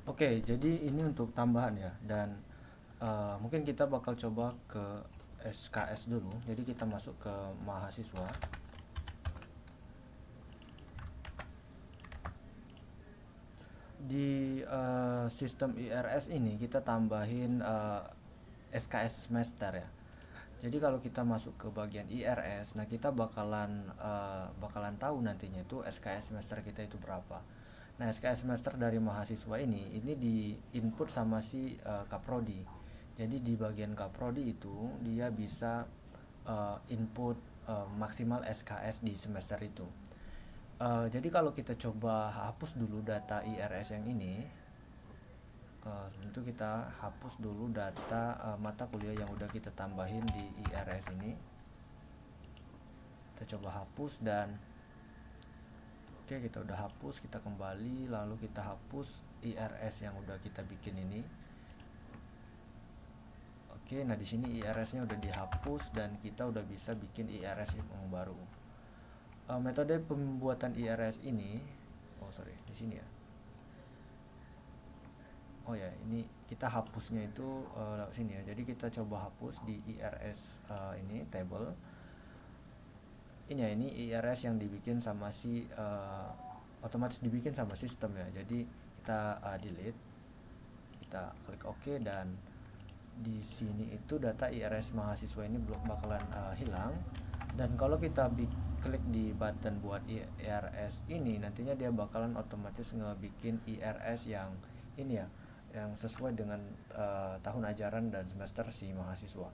Oke, jadi ini untuk tambahan ya, dan mungkin kita bakal coba ke SKS dulu. Jadi kita masuk ke mahasiswa. Di sistem IRS ini kita tambahin SKS semester ya. Jadi kalau kita masuk ke bagian IRS, nah kita bakalan tahu nantinya itu SKS semester kita itu berapa. Nah, SKS semester dari mahasiswa ini di input sama si Kaprodi. Jadi di bagian Kaprodi itu dia bisa input maksimal SKS di semester itu. Jadi kalau kita coba hapus dulu data IRS yang ini, tentu kita hapus dulu data mata kuliah yang udah kita tambahin di IRS ini. Kita coba hapus dan oke, kita udah hapus, kita kembali lalu kita hapus IRS yang udah kita bikin ini. Oke, nah di sini IRS-nya udah dihapus dan kita udah bisa bikin IRS yang baru. Metode pembuatan IRS ini, oh sorry, di sini ya. Oh ya, ini kita hapusnya itu lewat sini ya. Jadi kita coba hapus di IRS ini table. Ini ya, ini IRS yang dibikin sama si otomatis dibikin sama sistem ya. Jadi kita delete, kita klik OK, dan di sini itu data IRS mahasiswa ini belum bakalan hilang. Dan kalau kita klik di button buat IRS ini, nantinya dia bakalan otomatis ngebikin IRS yang ini ya, yang sesuai dengan tahun ajaran dan semester si mahasiswa.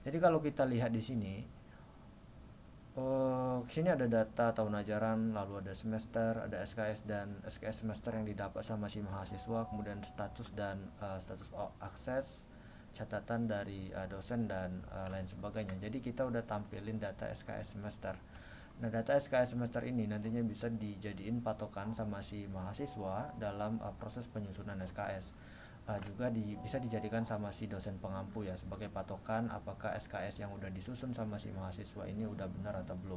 Jadi kalau kita lihat di sini, sini ada data tahun ajaran, lalu ada semester, ada SKS dan SKS semester yang didapat sama si mahasiswa, kemudian status dan status akses, catatan dari dosen dan lain sebagainya. Jadi kita udah tampilin data SKS semester. Nah, data SKS semester ini nantinya bisa dijadiin patokan sama si mahasiswa dalam proses penyusunan SKS. Juga bisa dijadikan sama si dosen pengampu ya sebagai patokan apakah SKS yang udah disusun sama si mahasiswa ini udah benar atau belum.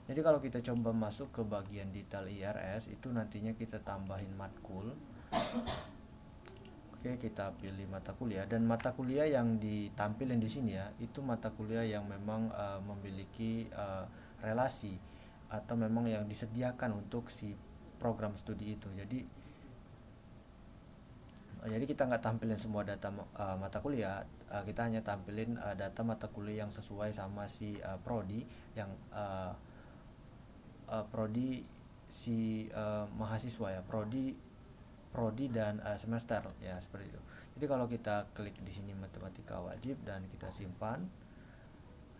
Jadi kalau kita coba masuk ke bagian detail IRS itu nantinya kita tambahin matkul. Oke, kita pilih mata kuliah, dan mata kuliah yang ditampilin di sini ya itu mata kuliah yang memang memiliki relasi atau memang yang disediakan untuk si program studi itu. Jadi kita nggak tampilin semua data mata kuliah, kita hanya tampilin data mata kuliah yang sesuai sama si prodi yang prodi si mahasiswa ya, prodi prodi dan semester ya, seperti itu. Jadi kalau kita klik di sini matematika wajib dan kita simpan.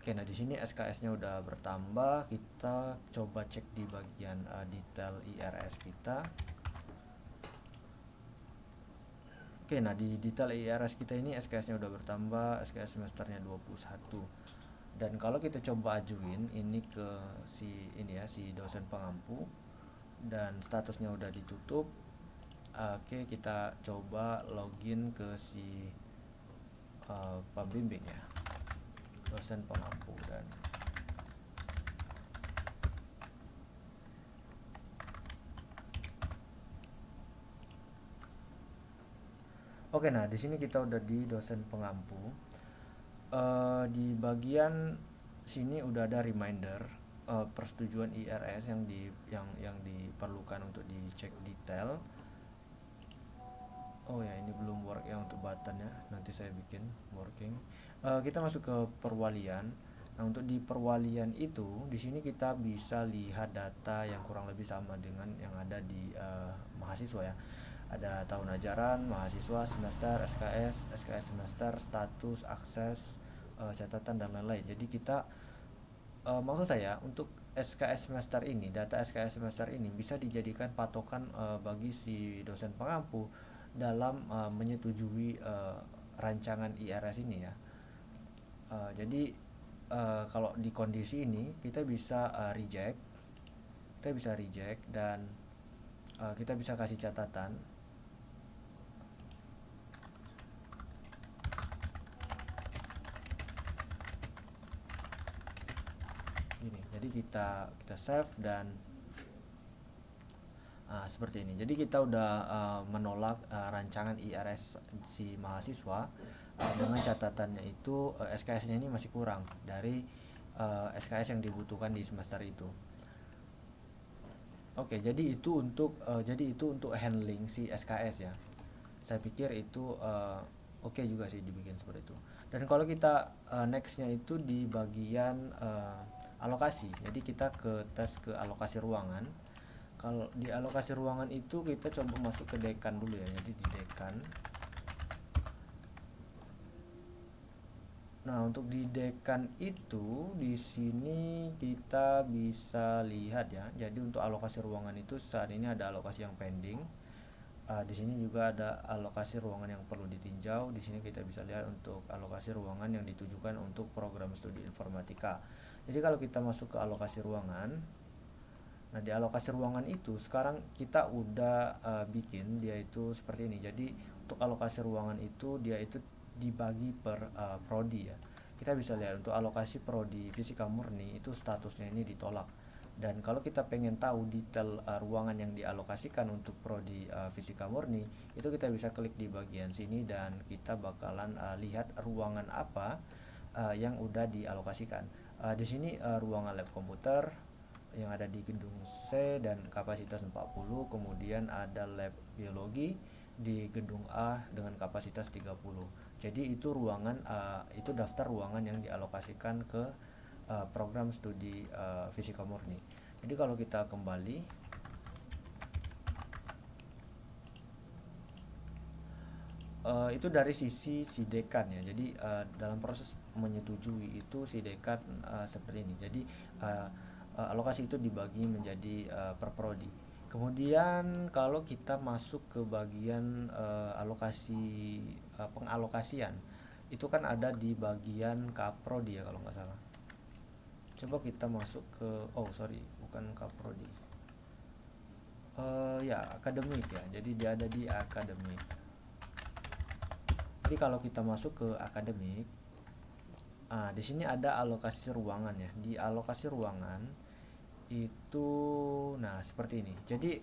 Oke, nah di sini SKS-nya udah bertambah. Kita coba cek di bagian detail IRS kita. Oke, nah di detail IRS kita ini SKS-nya udah bertambah, SKS semesternya 21. Dan kalau kita coba ajuin ini ke si ini ya, si dosen pengampu, dan statusnya udah ditutup. Oke, kita coba login ke si pembimbing ya, dosen pengampu. Dan oke, nah di sini kita udah di dosen pengampu. Di bagian sini udah ada reminder persetujuan IRS yang diperlukan untuk dicek detail. Oh ya, ini belum work ya untuk button ya. Nanti saya bikin working. Kita masuk ke perwalian. Nah, untuk di perwalian itu, di sini kita bisa lihat data yang kurang lebih sama dengan yang ada di mahasiswa ya. Ada tahun ajaran, mahasiswa, semester, SKS, SKS semester, status, akses, catatan dan lain-lain. Jadi kita maksud saya untuk SKS semester ini, data SKS semester ini bisa dijadikan patokan bagi si dosen pengampu dalam menyetujui rancangan IRS ini ya. Jadi kalau di kondisi ini kita bisa reject dan kita bisa kasih catatan. Gini, jadi kita save dan Seperti ini. Jadi kita udah menolak rancangan IRS si mahasiswa dengan catatannya itu SKS-nya ini masih kurang dari SKS yang dibutuhkan di semester itu. Oke, jadi itu untuk handling si SKS ya. Saya pikir itu oke juga sih dibikin seperti itu. Dan kalau kita nextnya itu di bagian alokasi. Jadi kita ke tes ke alokasi ruangan. Kalau di alokasi ruangan itu kita coba masuk ke dekan dulu ya. Jadi di dekan. Nah, untuk di dekan itu di sini kita bisa lihat ya. Jadi untuk alokasi ruangan itu saat ini ada alokasi yang pending. Di sini juga ada alokasi ruangan yang perlu ditinjau. Di sini kita bisa lihat untuk alokasi ruangan yang ditujukan untuk program studi informatika. Jadi kalau kita masuk ke alokasi ruangan, nah di alokasi ruangan itu sekarang kita udah bikin dia itu seperti ini. Jadi untuk alokasi ruangan itu dia itu dibagi per prodi ya. Kita bisa lihat untuk alokasi prodi fisika murni itu statusnya ini ditolak. Dan kalau kita pengen tahu detail ruangan yang dialokasikan untuk prodi fisika murni, itu kita bisa klik di bagian sini dan kita bakalan lihat ruangan apa yang udah dialokasikan. Di sini ruangan lab komputer yang ada di gedung C dan kapasitas 40, kemudian ada lab biologi di gedung A dengan kapasitas 30. Jadi itu ruangan itu daftar ruangan yang dialokasikan ke program studi fisika murni. Jadi kalau kita kembali itu dari sisi si dekan ya. Jadi dalam proses menyetujui itu si dekan seperti ini. Jadi alokasi itu dibagi menjadi per prodi. Kemudian kalau kita masuk ke bagian alokasi pengalokasian, itu kan ada di bagian kaprodi ya kalau nggak salah. Coba kita masuk ke bukan kaprodi. Ya akademik ya. Jadi dia ada di akademik. Jadi kalau kita masuk ke akademik, di sini ada alokasi ruangan ya. Di alokasi ruangan itu nah seperti ini. Jadi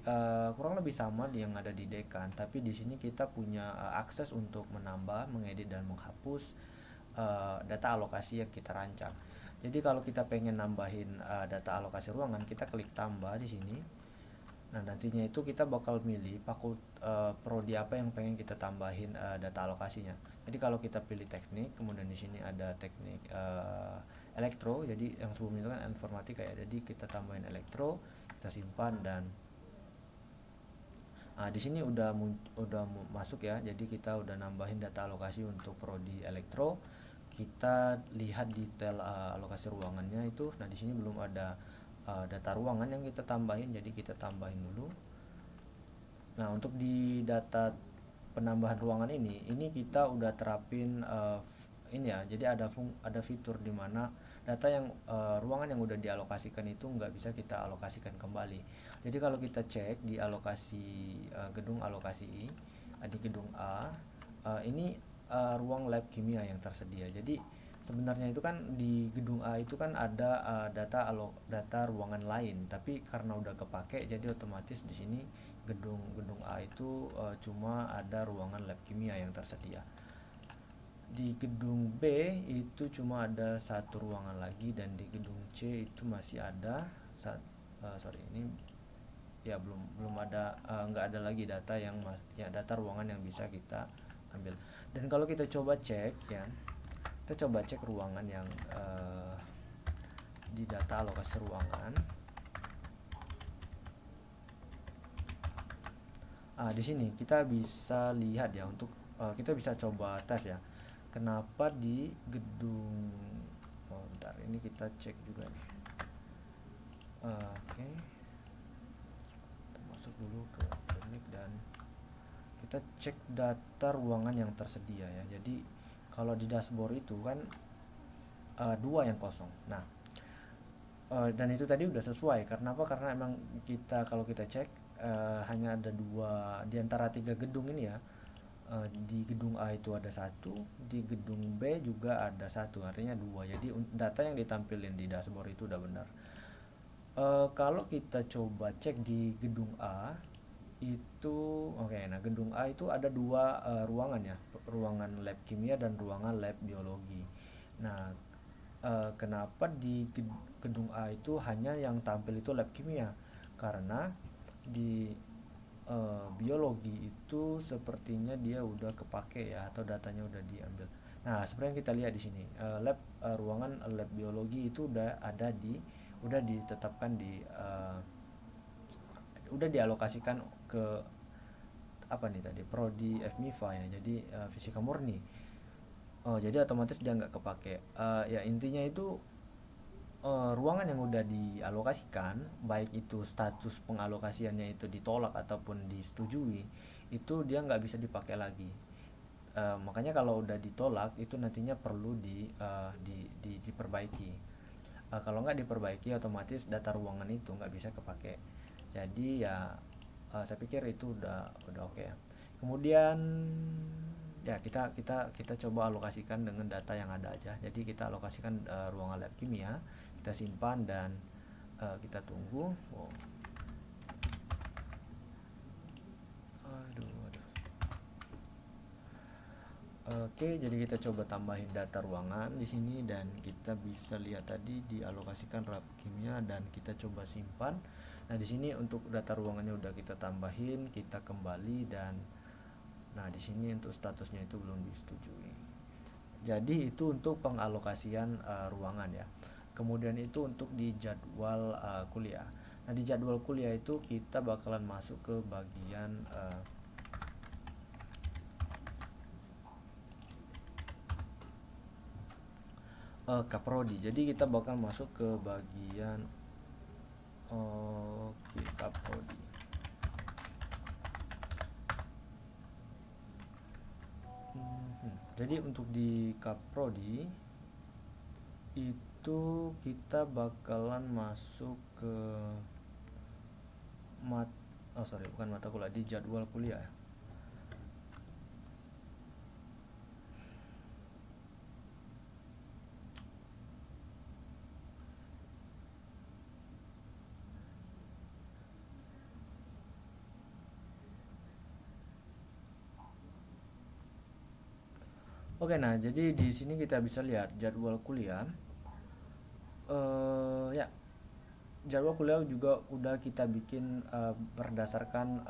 kurang lebih sama yang ada di dekan, tapi di sini kita punya akses untuk menambah, mengedit dan menghapus data alokasi yang kita rancang. Jadi kalau kita pengen nambahin data alokasi ruangan, kita klik tambah di sini. Nah, nantinya itu kita bakal milih prodi apa yang pengen kita tambahin data alokasinya. Jadi kalau kita pilih teknik, kemudian di sini ada teknik elektro, jadi yang sebelumnya itu kan informatika ya. Jadi kita tambahin elektro, kita simpan dan di sini udah masuk ya. Jadi kita udah nambahin data alokasi untuk prodi elektro. Kita lihat detail alokasi ruangannya itu. Nah, di sini belum ada data ruangan yang kita tambahin, jadi kita tambahin dulu. Nah, untuk di data penambahan ruangan ini kita udah terapin ini ya. Jadi ada fitur di mana data yang ruangan yang udah dialokasikan itu nggak bisa kita alokasikan kembali. Jadi kalau kita cek di alokasi gedung alokasi I di gedung A, ini ruang lab kimia yang tersedia. Jadi sebenarnya itu kan di gedung A itu kan ada data ruangan lain, tapi karena udah kepake jadi otomatis di sini gedung A itu cuma ada ruangan lab kimia yang tersedia. Di gedung B itu cuma ada satu ruangan lagi dan di gedung C itu masih ada ini ya belum ada nggak ada lagi data data ruangan yang bisa kita ambil. Dan kalau kita coba cek ya, kita coba cek ruangan yang di data alokasi ruangan. Di sini kita bisa lihat ya, untuk kita bisa coba tes ya. Kenapa di gedung bentar, ini kita cek juga nih. Oke. Kita masuk dulu ke akademik dan kita cek data ruangan yang tersedia ya. Jadi kalau di dashboard itu kan 2 yang kosong. Nah, dan itu tadi udah sesuai. Karena apa? Karena emang kalau kita cek hanya ada 2 di antara 3 gedung ini ya. Di gedung A itu ada 1, di gedung B juga ada 1, artinya 2. Jadi data yang ditampilin di dashboard itu udah benar. Kalau kita coba cek di gedung A, itu oke. Nah, gedung A itu ada dua ruangan ya, ruangan lab kimia dan ruangan lab biologi. Nah, kenapa di gedung A itu hanya yang tampil itu lab kimia? Karena di biologi itu sepertinya dia udah kepake ya, atau datanya udah diambil. Nah, seperti yang kita lihat di sini, ruangan lab biologi itu udah ditetapkan udah dialokasikan ke apa nih tadi, prodi FMIPA ya, jadi fisika murni. Oh, jadi otomatis dia nggak kepake. Ya intinya itu ruangan yang udah dialokasikan, baik itu status pengalokasiannya itu ditolak ataupun disetujui, itu dia nggak bisa dipakai lagi. Makanya kalau udah ditolak itu nantinya perlu diperbaiki. Kalau nggak diperbaiki otomatis data ruangan itu nggak bisa kepake. Jadi ya saya pikir itu udah oke ya. Kemudian ya kita coba alokasikan dengan data yang ada aja. Jadi kita alokasikan ruangan lab kimia, kita simpan dan kita tunggu. Oh. Aduh. Oke, jadi kita coba tambahin data ruangan di sini dan kita bisa lihat tadi dialokasikan lab kimia dan kita coba simpan. Nah, di sini untuk data ruangannya udah kita tambahin, kita kembali dan nah di sini untuk statusnya itu belum disetujui. Jadi itu untuk pengalokasian ruangan ya. Kemudian itu untuk di jadwal kuliah. Nah, di jadwal kuliah itu kita bakalan masuk ke bagian kaprodi. Jadi kita bakal masuk ke bagian kaprodi. Jadi untuk di kaprodi itu kita bakalan masuk ke bukan mata kuliah, di jadwal kuliah ya. Oke, nah jadi di sini kita bisa lihat jadwal kuliah. Ya, jadwal kuliah juga udah kita bikin berdasarkan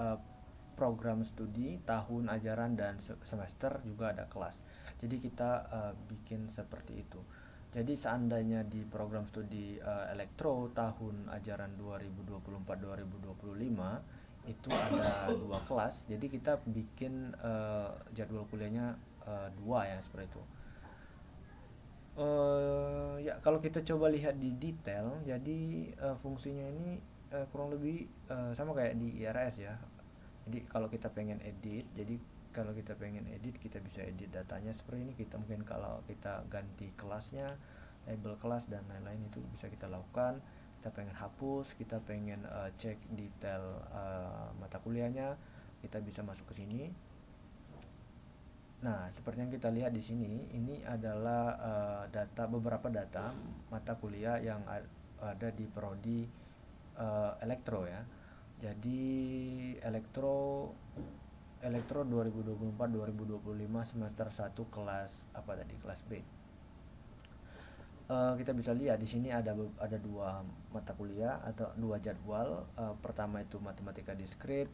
program studi, tahun ajaran dan semester, juga ada kelas. Jadi kita bikin seperti itu. Jadi seandainya di program studi elektro tahun ajaran 2024-2025 itu ada dua kelas. Jadi kita bikin jadwal kuliahnya dua ya, seperti itu. Ya kalau kita coba lihat di detail, jadi fungsinya ini kurang lebih sama kayak di IRS ya. Jadi kalau kita pengen edit, kita bisa edit datanya seperti ini. Kita mungkin kalau kita ganti kelasnya, label kelas dan lain-lain itu bisa kita lakukan. Kita pengen hapus, kita pengen cek detail mata kuliahnya, kita bisa masuk ke sini. Nah, seperti yang kita lihat di sini, ini adalah beberapa data mata kuliah yang ada di prodi elektro ya. Jadi elektro 2024-2025 semester 1 kelas apa tadi? Kelas B. Kita bisa lihat di sini ada dua mata kuliah atau dua jadwal. Pertama itu matematika diskrit.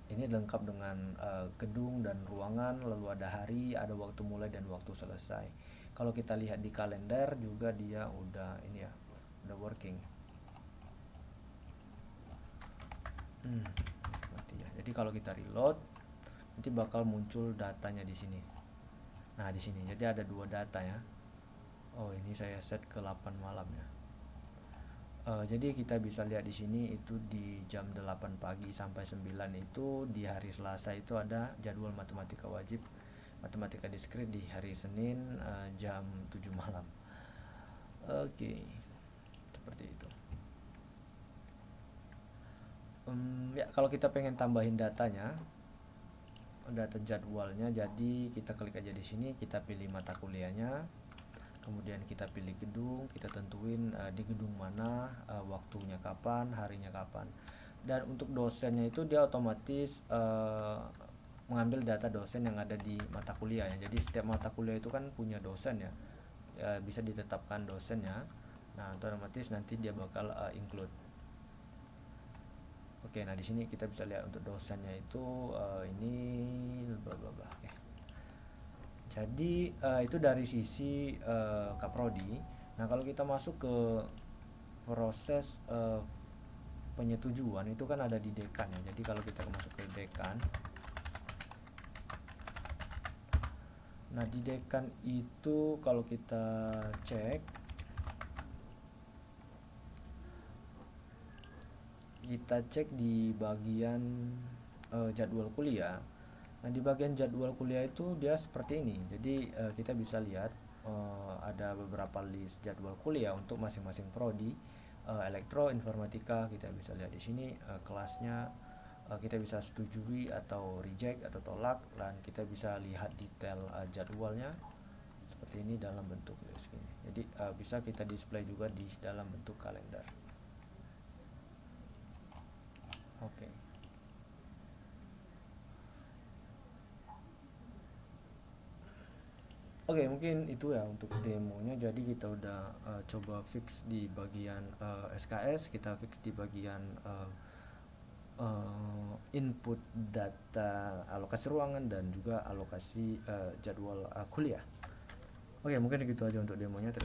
Ini lengkap dengan gedung dan ruangan, lalu ada hari, ada waktu mulai dan waktu selesai. Kalau kita lihat di kalender juga dia udah ini ya, udah working. Mati ya. Jadi kalau kita reload nanti bakal muncul datanya di sini. Nah, di sini. Jadi ada dua data ya. Oh, ini saya set ke 8 malam ya. Jadi kita bisa lihat di sini itu di jam 8 pagi sampai 9 itu di hari Selasa itu ada jadwal matematika wajib, matematika diskrit di hari Senin jam 7 malam. Oke, seperti itu. Ya kalau kita pengen tambahin datanya, data jadwalnya, jadi kita klik aja di sini, kita pilih mata kuliahnya. Kemudian kita pilih gedung, kita tentuin di gedung mana, waktunya kapan, harinya kapan. Dan untuk dosennya itu dia otomatis mengambil data dosen yang ada di mata kuliah ya. Jadi setiap mata kuliah itu kan punya dosen ya, bisa ditetapkan dosennya. Nah otomatis nanti dia bakal include. Oke, nah di sini kita bisa lihat untuk dosennya itu ini bla bla bla. Oke. Jadi itu dari sisi Kaprodi. Nah kalau kita masuk ke proses penyetujuan itu kan ada di dekan ya. Jadi kalau kita masuk ke dekan, nah di dekan itu kalau kita cek, di bagian jadwal kuliah. Nah di bagian jadwal kuliah itu dia seperti ini. Jadi kita bisa lihat ada beberapa list jadwal kuliah untuk masing-masing prodi. Elektro, informatika, kita bisa lihat di sini kelasnya, kita bisa setujui atau reject atau tolak, dan kita bisa lihat detail jadwalnya seperti ini dalam bentuk list ini. Jadi bisa kita display juga di dalam bentuk kalender. Oke. Oke, mungkin itu ya untuk demonya. Jadi kita udah coba fix di bagian SKS, kita fix di bagian input data alokasi ruangan dan juga alokasi jadwal kuliah. Oke, mungkin gitu aja untuk demonya.